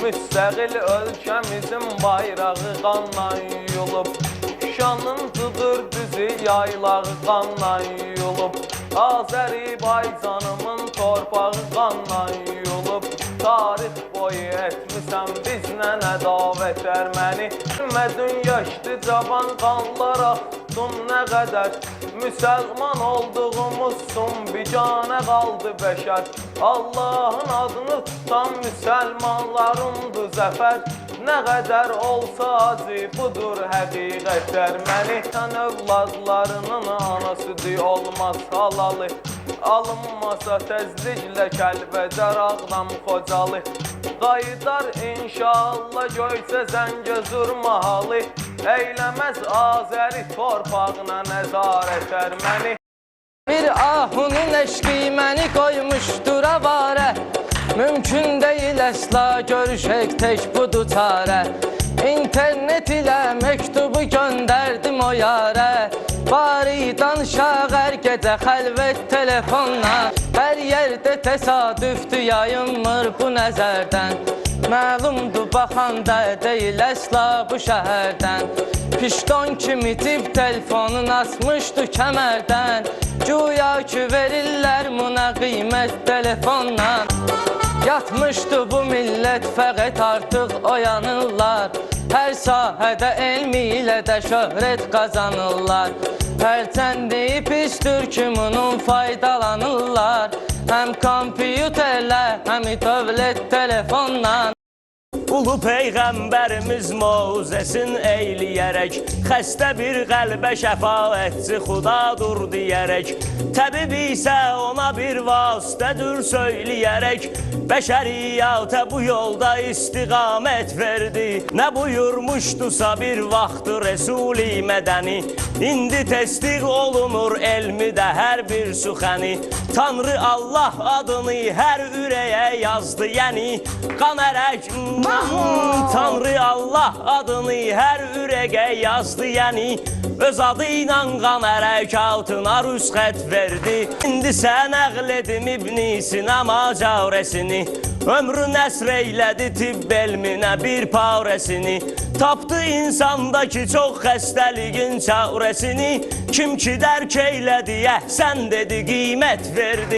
Müstəqil ölkəmizin bayrağı qanla yulub, şanıntıdır düzü yaylağı qanla yulub, Azərbaycanımın torpağı qanla yulub, tarix boyu etmisən bizlə ədavət erməni. Mədün yaşdı cavan qanlar axtın nə qədər, müsəlman olduğumuzsun bicanə qaldı bəşər. Allahın adını tutan müsəlmanlarındır zəfər, nə qədər olsa acı budur həqiqət erməni. Sən övladlarının anasıdır olmaz halalı, alınmasa təzliklə Kəlbəcər Ağdam Xocalı, qayıdar inşallah Göyçə Zəngəzur mahalı, eyləməz Azəri torpağına nəzarət erməni. Bir ahunun eşqi məni qoymuşdur avarə, mümkün deyil əsla görüşək tək budur çarə. İnternet ilə məktubu göndərdim o yarə, bari danışaq hər gecə xəlvət telefonla. Hər yerdə təsadüfdür yayınmır bu nəzərdən, məlumdur baxanda deyil əsla bu şəhərdən. Pişton kimi cib telefonun asmışdı kəmərdən, güya ki verirlər buna qiymət telefonla. Yatmışdı bu millət fəqət artıq oyanırlar, hər sahədə elmi ilə də şöhrət qazanırlar. Hərçəndi pisdir ki bunun faydalanırlar, həm kompüterlə, həm dövlət telefonla. Ulu Peyğəmbərimiz mövzəsin eyləyərək, xəstə bir qəlbə şəfaətçi xudadır deyərək, təbib isə ona bir vasitədir söyləyərək, bəşəriyyətə bu yolda istiqamət verdi. Nə buyurmuşdusa bir vaxtı Rəsul-i Mədəni, indi təsdiq olunur elmidə hər bir süxəni. Tanrı Allah adını hər ürəyə yazdı, yəni qan ərək. Tanrı Allah adını hər ürəyə yazdı, yəni öz adı ilə qan ərək altına rüsxət verdi. İndi sən əql edim İbn-i Sina macəresini, ömrü nəsr eylədi tibb elminə bir parəsini, tapdı insandakı çox xəstəliyin çarəsini. Kim ki dərk eylədi, əhsən dedi, qiymət verdi.